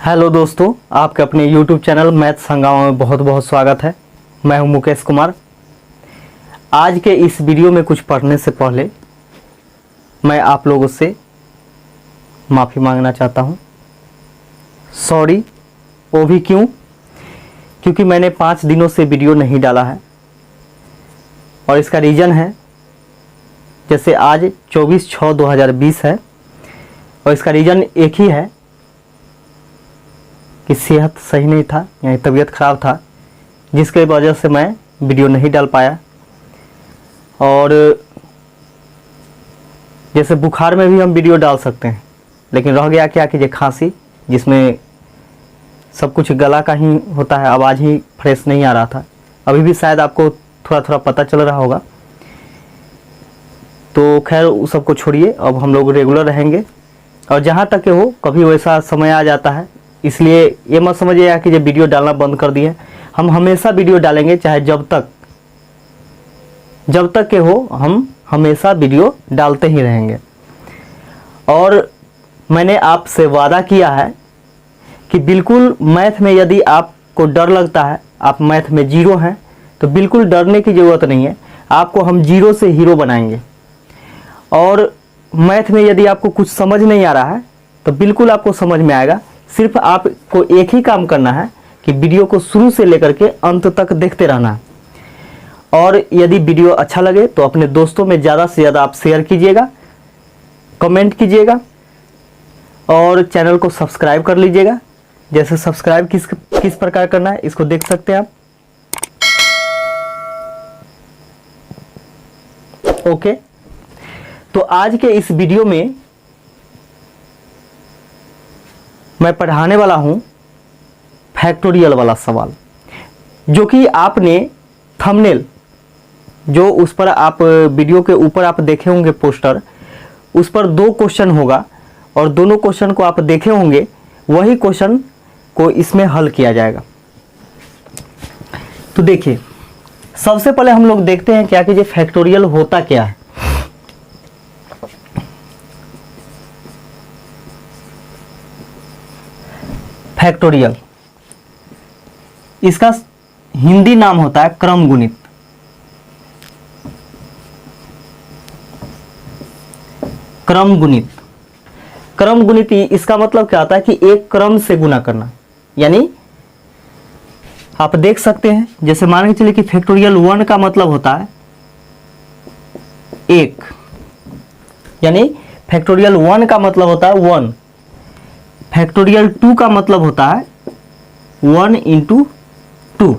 Hello दोस्तों, आपके अपने YouTube चैनल मैथ्स हंगामा में बहुत बहुत स्वागत है। मैं हूं मुकेश कुमार। आज के इस वीडियो में कुछ पढ़ने से पहले मैं आप लोगों से माफ़ी मांगना चाहता हूं। सॉरी, वो भी क्योंकि मैंने 5 दिनों से वीडियो नहीं डाला है और इसका रीज़न है, जैसे आज 24/6/2020 है और इसका रीज़न एक ही है कि सेहत सही नहीं था, यानी तबीयत ख़राब था, जिसके वजह से मैं वीडियो नहीं डाल पाया। और जैसे बुखार में भी हम वीडियो डाल सकते हैं, लेकिन रह गया क्या कि खांसी, जिसमें सब कुछ गला का ही होता है, आवाज़ ही फ्रेश नहीं आ रहा था। अभी भी शायद आपको थोड़ा थोड़ा पता चल रहा होगा। तो खैर उस सबको छोड़िए, अब हम लोग रेगुलर रहेंगे। और जहाँ तक हो, कभी वैसा समय आ जाता है, इसलिए ये मत समझिएगा कि जब वीडियो डालना बंद कर दिए। हम हमेशा वीडियो डालेंगे, चाहे जब तक के हो, हम हमेशा वीडियो डालते ही रहेंगे। और मैंने आपसे वादा किया है कि बिल्कुल मैथ में यदि आपको डर लगता है, आप मैथ में जीरो हैं, तो बिल्कुल डरने की ज़रूरत नहीं है। आपको हम जीरो से हीरो बनाएंगे। और मैथ में यदि आपको कुछ समझ नहीं आ रहा है, तो बिल्कुल आपको समझ में आएगा। सिर्फ आपको एक ही काम करना है कि वीडियो को शुरू से लेकर के अंत तक देखते रहना है। और यदि वीडियो अच्छा लगे तो अपने दोस्तों में ज़्यादा से ज़्यादा आप शेयर कीजिएगा, कमेंट कीजिएगा और चैनल को सब्सक्राइब कर लीजिएगा। जैसे सब्सक्राइब किस प्रकार करना है, इसको देख सकते हैं आप। ओके, तो आज के इस वीडियो में मैं पढ़ाने वाला हूं फैक्टोरियल वाला सवाल, जो कि आपने थंबनेल, जो उस पर आप वीडियो के ऊपर आप देखे होंगे पोस्टर, उस पर 2 क्वेश्चन होगा और दोनों क्वेश्चन को आप देखे होंगे, वही क्वेश्चन को इसमें हल किया जाएगा। तो देखिए, सबसे पहले हम लोग देखते हैं क्या कि फैक्टोरियल होता क्या है। फैक्टोरियल, इसका हिंदी नाम होता है क्रमगुणित। क्रमगुणित इसका मतलब क्या होता है कि एक क्रम से गुना करना। यानी आप देख सकते हैं, जैसे मान के चलिए कि फैक्टोरियल 1 का मतलब होता है 1, यानी फैक्टोरियल 1 का मतलब होता है 1। फैक्टोरियल 2 का मतलब होता है 1 × 2,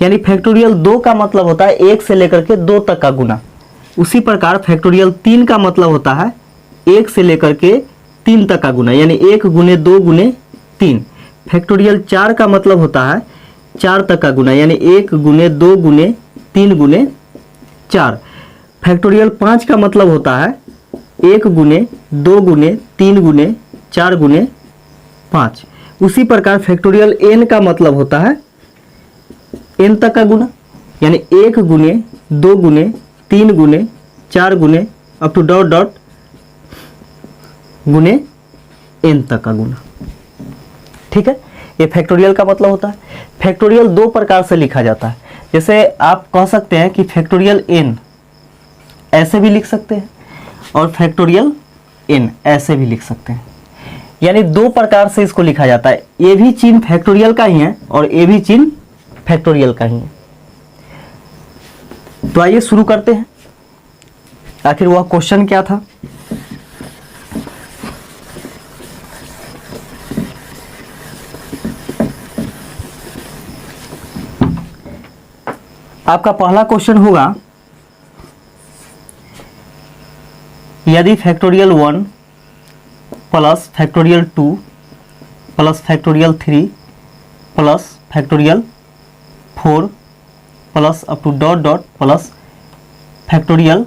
यानी फैक्टोरियल 2 का मतलब होता है 1 से लेकर के 2 तक का गुना। उसी प्रकार फैक्टोरियल 3 का मतलब होता है 1 से लेकर के 3 तक का गुना, यानी 1 × 2 × 3। फैक्टोरियल 4 का मतलब होता है 4 तक का गुना, यानी 1 × 2 × 3 × 4। फैक्टोरियल 5 का मतलब होता है 1 × 2 × 3 × 4 × 5। उसी प्रकार फैक्टोरियल n का मतलब होता है n तक का गुना, यानी 1 × 2 × 3 × 4 × अप टू डॉट डॉट गुने n तक का गुना। ठीक है, ये फैक्टोरियल का मतलब होता है। फैक्टोरियल 2 प्रकार से लिखा जाता है। जैसे आप कह सकते हैं कि फैक्टोरियल n ऐसे भी लिख सकते हैं और फैक्टोरियल n ऐसे भी लिख सकते हैं, यानी 2 प्रकार से इसको लिखा जाता है। ये भी चिन्ह फैक्टोरियल का ही है और ये भी चिन्ह फैक्टोरियल का ही है। तो आइए शुरू करते हैं। आखिर वह क्वेश्चन क्या था। आपका पहला क्वेश्चन होगा, यदि factorial 1 plus factorial 2 plus factorial 3 plus factorial 4 plus up to dot dot plus factorial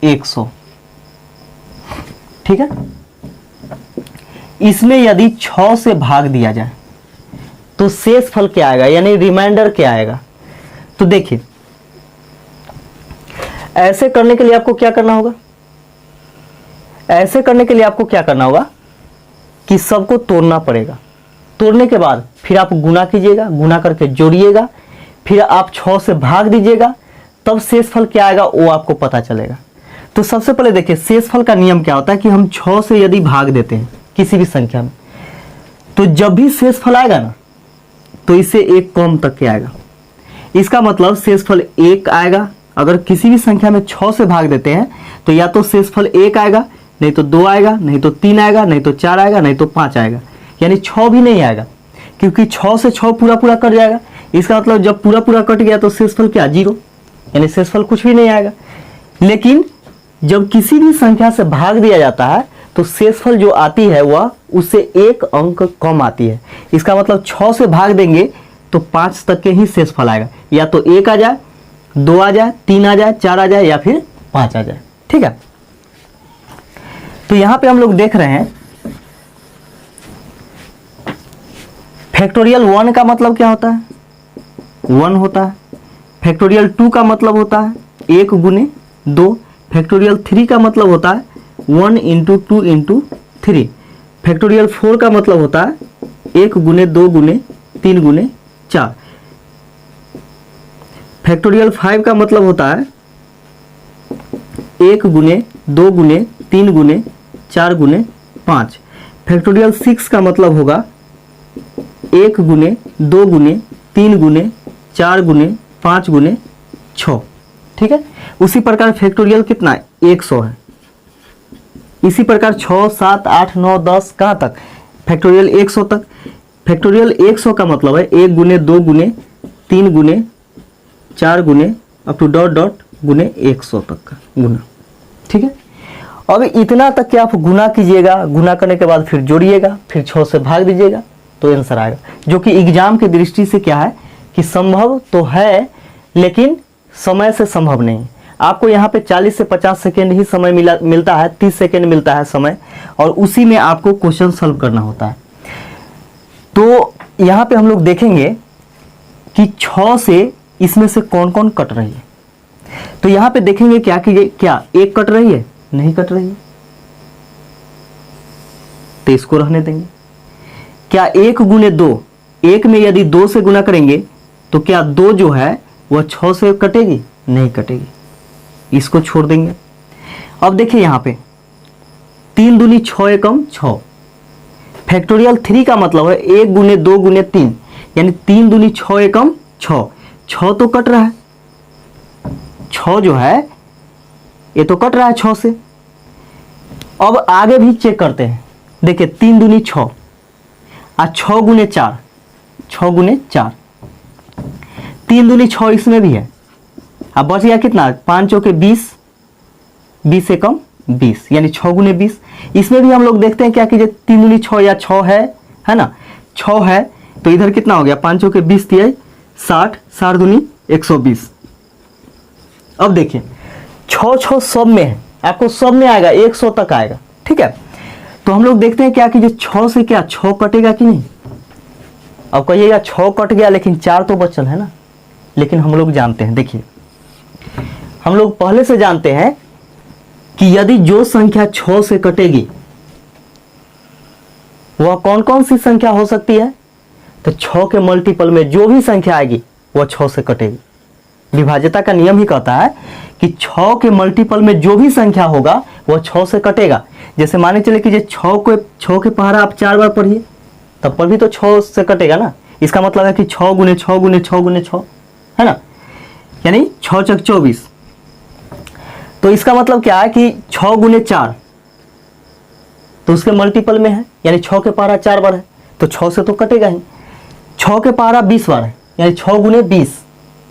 100। ठीक है, इसमें यदि 6 से भाग दिया जाए तो शेष फल क्या आएगा, यानी रिमाइंडर क्या आएगा। तो देखिए, ऐसे करने के लिए आपको क्या करना होगा, ऐसे करने के लिए आपको क्या करना होगा कि सबको तोड़ना पड़ेगा। तोड़ने के बाद फिर आप गुना कीजिएगा, गुना करके जोड़िएगा, फिर आप 6 से भाग दीजिएगा, तब शेषफल क्या आएगा वो आपको पता चलेगा। तो सबसे पहले देखिए शेषफल का नियम क्या होता है कि हम 6 से यदि भाग देते हैं किसी भी संख्या में, तो जब भी शेषफल आएगा ना तो इससे एक कम तक के आएगा। इसका मतलब शेषफल 1 आएगा। अगर किसी भी संख्या में 6 से भाग देते हैं तो या तो शेषफल 1 आएगा, नहीं तो 2 आएगा, नहीं तो 3 आएगा, नहीं तो 4 आएगा, नहीं तो 5 आएगा, यानी 6 भी नहीं आएगा, क्योंकि 6 से 6 पूरा पूरा कट जाएगा। इसका मतलब जब पूरा पूरा कट गया तो शेषफल क्या, 0, यानी शेषफल कुछ भी नहीं आएगा। लेकिन जब किसी भी संख्या से भाग दिया जाता है तो शेषफल जो आती है वह उससे 1 अंक कम आती है। इसका मतलब 6 से भाग देंगे तो 5 तक के ही शेषफल आएगा, या तो 1 आ जाए, 2 आ जाए, 3 आ जाए, 4 आ जाए, या फिर 5 आ जाए। ठीक है, तो यहां पे हम लोग देख रहे हैं फैक्टोरियल 1 का मतलब क्या होता है, 1 होता है। फैक्टोरियल 2 का मतलब होता है 1 गुने 2। फैक्टोरियल 3 का मतलब होता है 1 इंटू 2 इंटू 3। फैक्टोरियल 4 का मतलब होता है 1 गुने 2 गुने 3 गुने 4। फैक्टोरियल 5 का मतलब होता है 1 गुने 2 गुने 3 गुने 4 गुने 5। फैक्टोरियल 6 का मतलब होगा 1 गुने 2 गुने 3 गुने 4 गुने 5 गुने 6। ठीक है, उसी प्रकार फैक्टोरियल कितना है, 100 है। इसी प्रकार 6, 7, 8, 9, 10 कहाँ तक, फैक्टोरियल 100 तक। फैक्टोरियल 100 का मतलब है 1 गुने 2 गुने 3 गुने 4 गुने अप टू डॉट डॉट गुने 100 तक का गुना। ठीक है, अब इतना तक के आप गुना कीजिएगा, गुना करने के बाद फिर जोड़िएगा, फिर 6 से भाग दीजिएगा तो आंसर आएगा। जो कि एग्जाम की दृष्टि से क्या है कि संभव तो है लेकिन समय से संभव नहीं। आपको यहाँ पे 40 से 50 सेकेंड ही समय मिलता है, 30 सेकेंड मिलता है समय, और उसी में आपको क्वेश्चन सॉल्व करना होता है। तो यहाँ पे हम लोग देखेंगे कि 6 से इसमें से कौन कौन कट रही है। तो यहाँ पे देखेंगे क्या कि क्या 1 कट रही है, नहीं कट रही है, तो इसको रहने देंगे। क्या 1 गुने 2, 1 में यदि 2 से गुना करेंगे तो क्या 2 जो है वह 6 से कटेगी, नहीं कटेगी, इसको छोड़ देंगे। अब देखिए यहाँ पे 3 दूनी 6 एकम 6। फैक्टोरियल 3 का मतलब है 1 गुने 2 गुने 3, यानी 3 दूनी 6 एकम 6। 6 तो कट रहा है, 6 जो है ये तो कट रहा है 6 से। अब आगे भी चेक करते हैं। देखिए 3 दूनी 6 और 6 गुने 4, 6 गुने 4, 3 दूनी 6 इसमें भी है। अब बच गया कितना, 5 चौके 20, 20 एकम 20, यानी 6 गुने 20। इसमें भी हम लोग देखते हैं क्या कि 3 दूनी 6 या 6 है ना, 6 है तो इधर कितना हो गया, 5 चौके 20 दिया 60, 60 दूनी 120। अब देखिए 6 6 सब में है, आपको सब में आएगा 100 तक आएगा। ठीक है, तो हम लोग देखते हैं क्या कि 6 से क्या 6 कटेगा कि नहीं। अब कहिएगा 6 कट गया लेकिन 4 तो बचल है ना, लेकिन हम लोग जानते हैं, देखिए हम लोग पहले से जानते हैं कि यदि जो संख्या 6 से कटेगी वह कौन कौन सी संख्या हो सकती है, तो 6 के मल्टीपल में जो भी संख्या आएगी वह 6 से कटेगी। विभाज्यता का नियम ही कहता है कि 6 के मल्टीपल में जो भी संख्या होगा वह 6 से कटेगा। जैसे माने चले कि 6 के पहाड़ा आप 4 बार पढ़िए तब पर भी तो 6 से कटेगा ना। इसका मतलब है कि 6 गुने 6 गुने 6 गुने 6 है ना, यानी 6 चक 24। तो इसका मतलब क्या है कि 6 गुने 4 तो उसके मल्टीपल में है, यानी 6 के पहाड़ा 4 बार है तो 6 से तो कटेगा ही। 6 के पहाड़ा 20 बार है, यानी 6 गुने 20।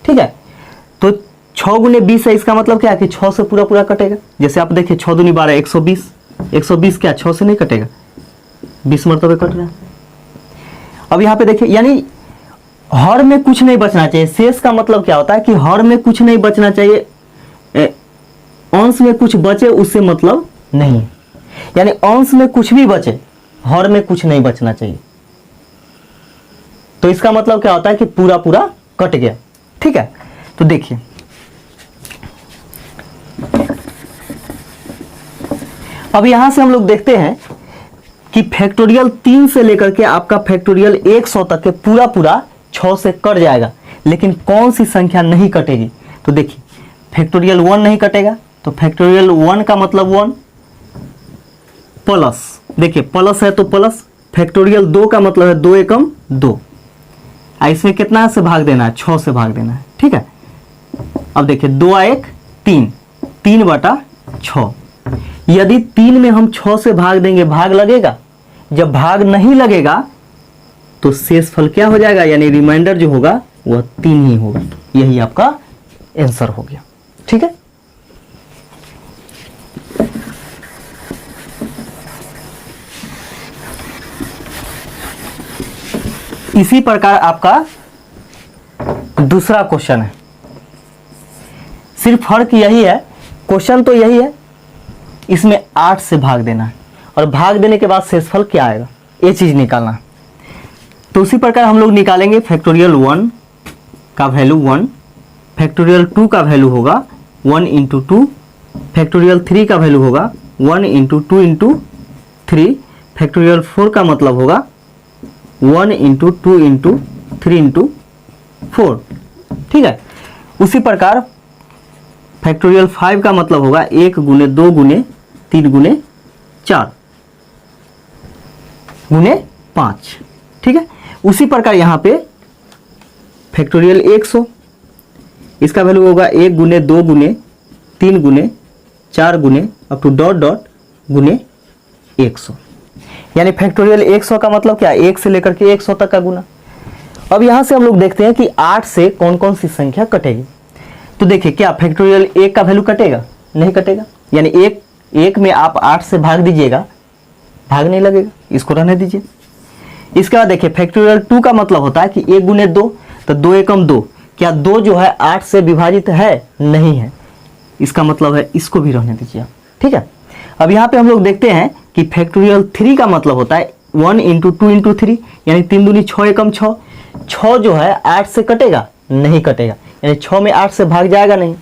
ठीक है, तो 6 गुने 20 है, इसका मतलब क्या है कि 6 से पूरा पूरा कटेगा। जैसे आप देखिए 6 दूनी 12, 120, 120 क्या 6 से नहीं कटेगा, 20 मरतबे कट रहा है। अब यहाँ पे देखिए यानी हर में कुछ नहीं बचना चाहिए। शेष का मतलब क्या होता है कि हर में कुछ नहीं बचना चाहिए, अंश में कुछ बचे उससे मतलब नहीं है, यानी अंश में कुछ भी बचे हर में कुछ नहीं बचना चाहिए। तो इसका मतलब क्या होता है कि पूरा पूरा कट गया। ठीक है, तो देखिए अब यहां से हम लोग देखते हैं कि फैक्टोरियल 3 से लेकर के आपका फैक्टोरियल 100 तक के पूरा पूरा 6 से कट जाएगा, लेकिन कौन सी संख्या नहीं कटेगी? तो देखिए फैक्टोरियल 1 नहीं कटेगा, तो फैक्टोरियल 1 का मतलब 1 प्लस, देखिए प्लस है तो प्लस, फैक्टोरियल 2 का मतलब है 2 एकम 2, इसमें कितना से भाग देना है? 6 से भाग देना है, ठीक है। अब देखिए 2 1 3, 3/6। यदि 3 में हम 6 से भाग देंगे, भाग लगेगा? जब भाग नहीं लगेगा तो शेषफल क्या हो जाएगा, यानी रिमाइंडर जो होगा वह 3 ही होगा। यही आपका आंसर हो गया, ठीक है। इसी प्रकार आपका दूसरा क्वेश्चन है, सिर्फ फर्क यही है, क्वेश्चन तो यही है, इसमें 8 से भाग देना है और भाग देने के बाद शेषफल क्या आएगा, ये चीज निकालना है। तो उसी प्रकार हम लोग निकालेंगे फैक्टोरियल 1 का वैल्यू 1, फैक्टोरियल 2 का वैल्यू होगा 1 × 2, फैक्टोरियल 3 का वैल्यू होगा 1 × 2 × 3, फैक्टोरियल 4 का मतलब होगा 1 × 2 × 3 × 4, ठीक है। उसी प्रकार फैक्टोरियल 5 का मतलब होगा 1 × 2 × 3 × 4 × 5, ठीक है। उसी प्रकार यहाँ पे फैक्टोरियल 100, इसका वैल्यू होगा 1 × 2 × 3 × 4 × अप टू डॉट डॉट × 100, यानी फैक्टोरियल 100 का मतलब क्या, 1 से लेकर के 100 तक का गुना। अब यहाँ से हम लोग देखते हैं कि 8 से कौन कौन सी संख्या कटेगी। तो देखिए क्या फैक्टोरियल 1 का वैल्यू कटेगा? नहीं कटेगा, यानी एक में आप 8 से भाग दीजिएगा, भाग नहीं लगेगा, इसको रहने दीजिए। इसके बाद देखिए फैक्टोरियल 2 का मतलब होता है कि 1 × 2, तो 2 एकम 2, क्या 2 जो है 8 से विभाजित है? नहीं है, इसका मतलब है इसको भी रहने दीजिए आप, ठीक है। अब यहाँ पे हम लोग देखते हैं कि फैक्टोरियल 3 का मतलब होता है 1 × 2 × 3, यानी 3 दूनी 6 एकम 6, 6 जो है 8 से कटेगा? नहीं कटेगा, यानी 6 में 8 से भाग जाएगा नहीं,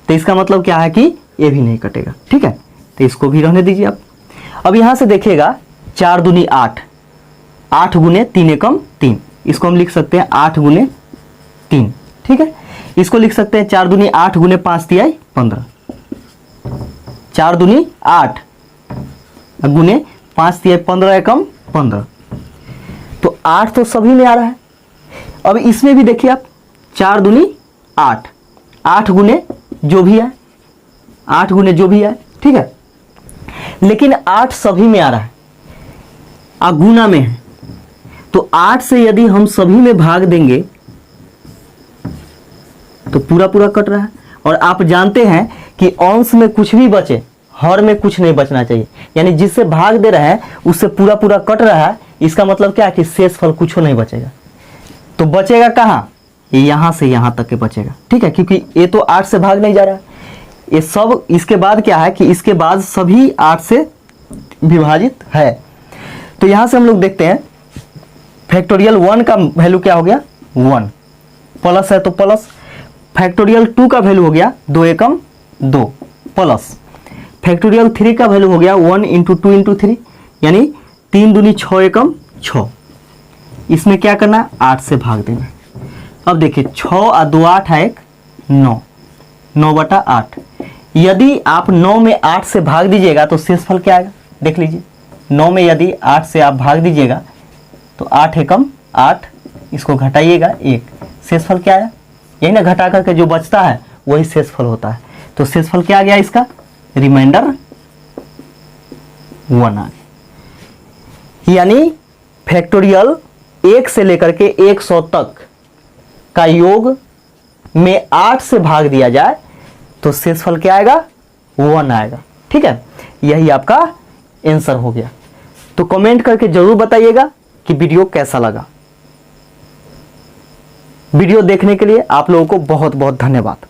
तो इसका मतलब क्या है कि ये भी नहीं कटेगा, ठीक है। तो इसको भी रहने दीजिए आप। अब यहाँ से देखिएगा 4 दूनी 8, 8 × 3 एकम 3, इसको हम लिख सकते हैं 8 × 3, ठीक है। इसको लिख सकते हैं 4 दूनी 8 × 5 = 15, 4 दूनी 8 × 5 = 15 एकम 15, तो 8 तो सभी में आ रहा है। अब इसमें भी देखिए आप 4 दूनी 8, 8 × जो भी है, 8 × जो भी है, ठीक है, लेकिन 8 सभी में आ रहा है, गुना में है, तो 8 से यदि हम सभी में भाग देंगे तो पूरा पूरा कट रहा है। और आप जानते हैं कि अंश में कुछ भी बचे, हर में कुछ नहीं बचना चाहिए, यानी जिससे भाग दे रहे हैं उससे पूरा पूरा कट रहा है, इसका मतलब क्या है कि शेषफल कुछ नहीं बचेगा। तो बचेगा कहाँ? यहाँ से यहाँ तक के बचेगा, ठीक है, क्योंकि ये तो 8 से भाग नहीं जा रहा है, ये सब इसके बाद क्या है कि इसके बाद सभी 8 से विभाजित है। तो यहाँ से हम लोग देखते हैं फैक्टोरियल 1 का वैल्यू क्या हो गया? 1, प्लस है तो प्लस, फैक्टोरियल 2 का वैल्यू हो गया 2 एकम 2 प्लस, फैक्टोरियल 3 का वैल्यू हो गया 1 × 2 × 3, यानी 3 दूनी 6 एकम 6, इसमें क्या करना है? 8 से भाग देना। अब देखिए 6 और 2 8 है 1 9, 9/8। यदि आप 9 में 8 से भाग दीजिएगा तो शेषफल क्या आएगा? देख लीजिए, 9 में यदि 8 से आप भाग दीजिएगा तो 8 एकम 8, इसको घटाइएगा 1, शेषफल क्या आया? यही ना, घटा करके जो बचता है वही शेषफल होता है। तो शेषफल क्या आ गया इसका? रिमाइंडर 1 आ गया। यानी फैक्टोरियल 1 से लेकर के 100 तक का योग में 8 से भाग दिया जाए तो शेषफल क्या आएगा? 1 आएगा, ठीक है। यही आपका आंसर हो गया। तो कमेंट करके जरूर बताइएगा कि वीडियो कैसा लगा। वीडियो देखने के लिए आप लोगों को बहुत बहुत धन्यवाद।